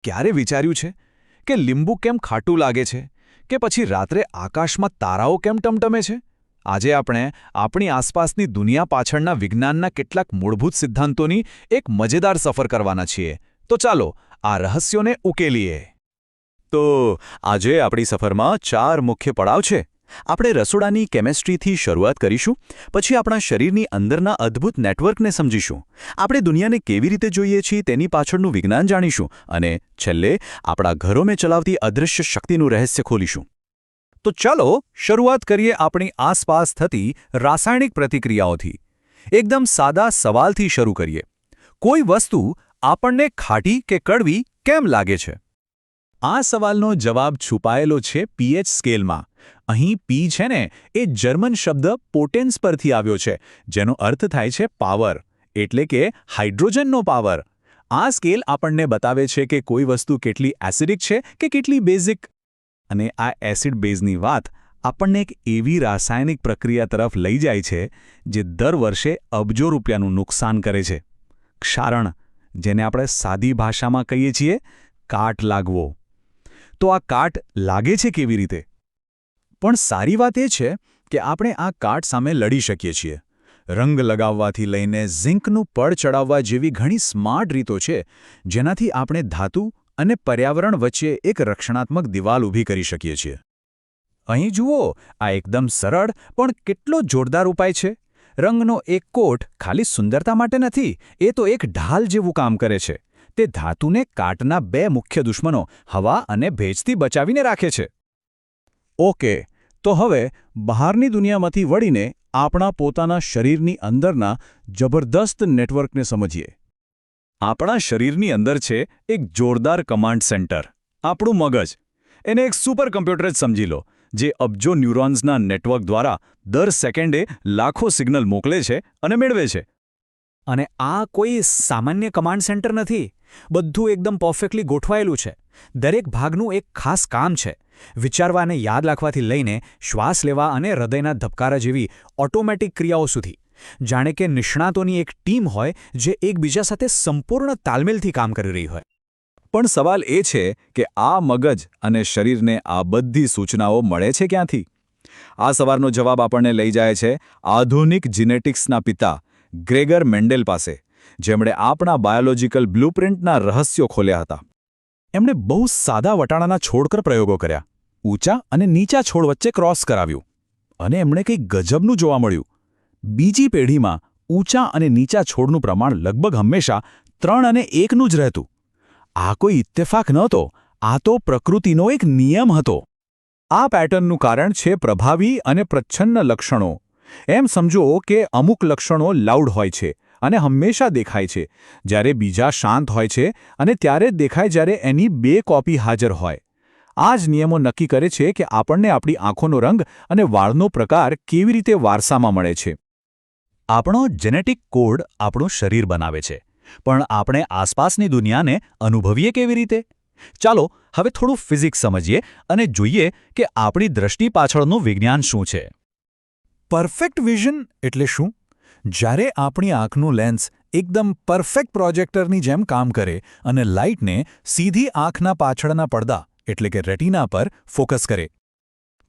ક્યારે વિચાર્યું છે કે લીંબુ કેમ ખાટું લાગે છે કે પછી રાત્રે આકાશમાં તારાઓ કેમ ટમટમે છે? આજે આપણે આપણી આસપાસની દુનિયા પાછળના વિજ્ઞાનના કેટલાક મૂળભૂત સિદ્ધાંતોની એક મજેદાર સફર કરવાના છીએ. તો ચાલો આ રહસ્યોને ઉકેલીએ. તો આજે આપણી સફરમાં 4 મુખ્ય પડાવ છે. આપણે રસોડાની કેમેસ્ટ્રીથી શરૂઆત કરીશું, પછી આપણા શરીરની અંદરના અદ્ભુત નેટવર્કને સમજીશું, આપણે દુનિયાને કેવી રીતે જોઈએ છીએ તેની પાછળનું વિજ્ઞાન જાણીશું અને છેલ્લે આપણા ઘરોમાં ચલાવતી અદૃશ્ય શક્તિનું રહસ્ય ખોલીશું. તો ચાલો શરૂઆત કરીએ આપણી આસપાસ થતી રાસાયણિક પ્રતિક્રિયાઓથી. એકદમ સાદા સવાલથી શરૂ કરીએ. કોઈ વસ્તુ આપણને ખાટી કે કડવી કેમ લાગે છે? આ સવાલનો જવાબ છુપાયેલો છે પીએચ સ્કેલમાં. અહીં પી છે ને એ જર્મન શબ્દ પોટેન્સ પરથી આવ્યો છે, જેનો અર્થ થાય છે પાવર, એટલે કે હાઇડ્રોજનનો પાવર. આ સ્કેલ આપણને બતાવે છે કે કોઈ વસ્તુ કેટલી એસિડિક છે કે કેટલી બેઝિક. અને આ એસિડ બેઝની વાત આપણને એક એવી રાસાયણિક પ્રક્રિયા તરફ લઈ જાય છે જે દર વર્ષે અબજો રૂપિયાનું નુકસાન કરે છે. ક્ષારણ, જેને આપણે સાદી ભાષામાં કહીએ છીએ કાટ લાગવો. તો આ કાટ લાગે છે કેવી રીતે? પણ સારી વાત એ છે કે આપણે આ કાટ સામે લડી શકીએ છીએ. રંગ લગાવવાથી લઈને ઝિંકનું પડ ચડાવવા જેવી ઘણી સ્માર્ટ રીતો છે, જેનાથી આપણે ધાતુ અને પર્યાવરણ વચ્ચે એક રક્ષણાત્મક દિવાલ ઊભી કરી શકીએ છીએ. અહીં જુઓ, આ એકદમ સરળ પણ કેટલો જોરદાર ઉપાય છે. રંગનો એક કોટ ખાલી સુંદરતા માટે નથી, એ તો એક ઢાલ જેવું કામ કરે છે. તે ધાતુને કાટના 2 મુખ્ય દુશ્મનો હવા અને ભેજથી બચાવીને રાખે છે. ઓકે, તો હવે બહારની દુનિયામાંથી વળીને આપણા પોતાના શરીરની અંદરના જબરદસ્ત નેટવર્કને સમજીએ. આપણા શરીરની અંદર છે એક જોરદાર કમાન્ડ સેન્ટર, આપણું મગજ. એને એક સુપર કમ્પ્યુટર જ સમજી લો, જે અબજો ન્યુરોન્સના નેટવર્ક દ્વારા દર સેકન્ડે લાખો સિગ્નલ મોકલે છે અને મેળવે છે. અને આ કોઈ સામાન્ય કમાન્ડ સેન્ટર નથી. બધું એકદમ પરફેક્ટલી ગોઠવાયેલું છે. દરેક ભાગનું એક ખાસ કામ છે. વિચારવા અને યાદ રાખવાથી લઈને શ્વાસ લેવા અને હૃદયના ધબકારા જેવી ઓટોમેટિક ક્રિયાઓ સુધી. જાણે કે નિષ્ણાતોની એક ટીમ હોય જે એકબીજા સાથે સંપૂર્ણ તાલમેલથી કામ કરી રહી હોય. પણ સવાલ એ છે કે આ મગજ અને શરીરને આ બધી સૂચનાઓ મળે છે ક્યાંથી? આ સવારનો જવાબ આપણને લઈ જાય છે આધુનિક જીનેટિક્સના પિતા ગ્રેગર મેન્ડેલ પાસે, જેમણે આપણા બાયોલોજીકલ બ્લુપ્રિન્ટના રહસ્યો ખોલ્યા હતા. એમણે બહુ સાદા વટાણાના છોડ પર પ્રયોગો કર્યા, ઊંચા અને નીચા છોડ વચ્ચે ક્રોસ કરાવ્યું, અને એમણે કંઈક ગજબનું જોવા મળ્યું. બીજી પેઢીમાં ઊંચા અને નીચા છોડનું પ્રમાણ લગભગ હંમેશા 3 અને 1નું જ રહેતું. આ કોઈ ઇત્તેફાક નહોતો, આ તો પ્રકૃતિનો એક નિયમ હતો. આ પેટર્નનું કારણ છે પ્રભાવી અને પ્રચ્છન્ન લક્ષણો. એમ સમજો કે અમુક લક્ષણો લાઉડ હોય છે અને હંમેશા દેખાય છે, જ્યારે બીજા શાંત હોય છે અને ત્યારે જ દેખાય જ્યારે એની 2 કોપી હાજર હોય. આ જ નિયમો નક્કી કરે છે કે આપણને આપણી આંખોનો રંગ અને વાળનો પ્રકાર કેવી રીતે વારસામાં મળે છે. આપણો જેનેટિક કોડ આપણું શરીર બનાવે છે, પણ આપણે આસપાસની દુનિયાને અનુભવીએ કેવી રીતે? ચાલો હવે થોડું ફિઝિક્સ સમજીએ અને જોઈએ કે આપણી દ્રષ્ટિ પાછળનું વિજ્ઞાન શું છે. પરફેક્ટ વિઝન એટલે શું? જ્યારે આપણી આંખનું લેન્સ એકદમ પરફેક્ટ પ્રોજેક્ટરની જેમ કામ કરે અને લાઇટને સીધી આંખના પાછળના પડદા એટલે કે રેટિના પર ફોકસ કરે.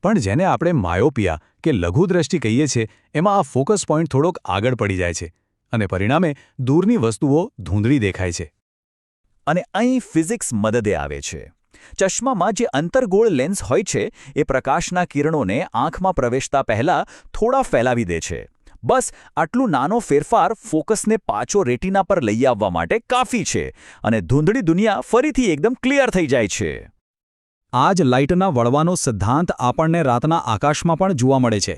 પણ જેને આપણે માયોપિયા કે લઘુદ્રષ્ટિ કહીએ છીએ, એમાં આ ફોકસ પોઈન્ટ થોડોક આગળ પડી જાય છે અને પરિણામે દૂરની વસ્તુઓ ધૂંધળી દેખાય છે. અને અહીં ફિઝિક્સ મદદે આવે છે. ચશ્મામાં જે અંતર્ગોળ લેન્સ હોય છે એ પ્રકાશના કિરણોને આંખમાં પ્રવેશતા પહેલાં થોડા ફેલાવી દે છે. બસ આટલું નાનો ફેરફાર ફોકસને પાછો રેટિના પર લઈ આવવા માટે કાફી છે અને ધૂંધળી દુનિયા ફરીથી એકદમ ક્લિયર થઈ જાય છે. આ જ લાઇટના વળવાનો સિદ્ધાંત આપણને રાતના આકાશમાં પણ જોવા મળે છે.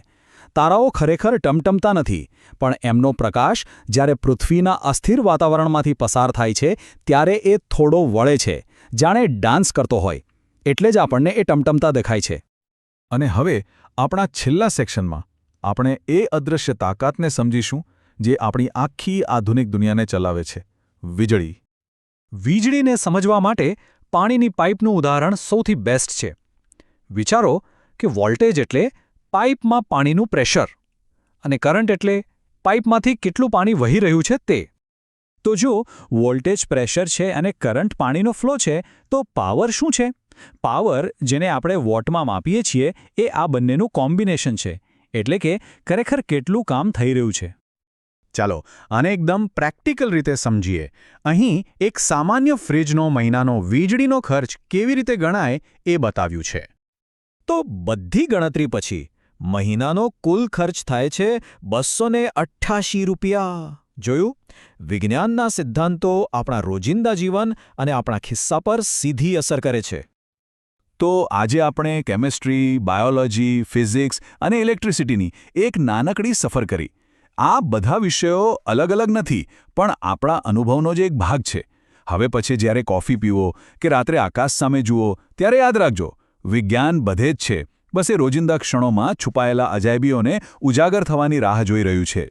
તારાઓ ખરેખર ટમટમતા નથી, પણ એમનો પ્રકાશ જ્યારે પૃથ્વીના અસ્થિર વાતાવરણમાંથી પસાર થાય છે ત્યારે એ થોડો વળે છે, જાણે ડાન્સ કરતો હોય. એટલે જ આપણને એ ટમટમતા દેખાય છે. અને હવે આપણા છેલ્લા સેક્શનમાં આપણે એ અદૃશ્ય તાકાતને સમજીશું જે આપણી આખી આધુનિક દુનિયાને ચલાવે છે, વીજળી. વીજળીને સમજવા માટે પાણીની પાઇપનું ઉદાહરણ સૌથી બેસ્ટ છે. વિચારો કે વોલ્ટેજ એટલે પાઇપમાં પાણીનું પ્રેશર અને કરંટ એટલે પાઇપમાંથી કેટલું પાણી વહી રહ્યું છે તે. તો જો વોલ્ટેજ પ્રેશર છે અને કરંટ પાણીનો ફ્લો છે તો પાવર શું છે? પાવર, જેને આપણે વોટમાં માપીએ છીએ, એ આ બંનેનું કોમ્બિનેશન છે. એટલે કે ખરેખર કેટલું કામ થઈ રહ્યું છે. ચાલો આને એકદમ પ્રેક્ટિકલ રીતે સમજીએ. અહીં એક સામાન્ય ફ્રિજનો મહિનાનો વીજળીનો ખર્ચ કેવી રીતે ગણાય એ બતાવ્યું છે. તો બધી ગણતરી પછી મહિનાનો કુલ ખર્ચ થાય છે ₹288. જોયું? વિજ્ઞાનના સિદ્ધાંતો આપણા રોજિંદા જીવન અને આપણા ખિસ્સા પર સીધી અસર કરે છે. તો આજે આપણે કેમિસ્ટ્રી, બાયોલોજી, ફિઝિક્સ અને ઇલેક્ટ્રિસિટીની એક નાનકડી સફર કરી. આ બધા વિષયો અલગ અલગ નથી, પણ આપણા અનુભવનો જ એક ભાગ છે. હવે પછી જ્યારે કોફી પીવો કે રાત્રે આકાશ સામે જુઓ, ત્યારે યાદ રાખજો, વિજ્ઞાન બધે જ છે. બસ એ રોજિંદા ક્ષણોમાં છુપાયેલા અજાયબીઓને ઉજાગર થવાની રાહ જોઈ રહ્યું છે.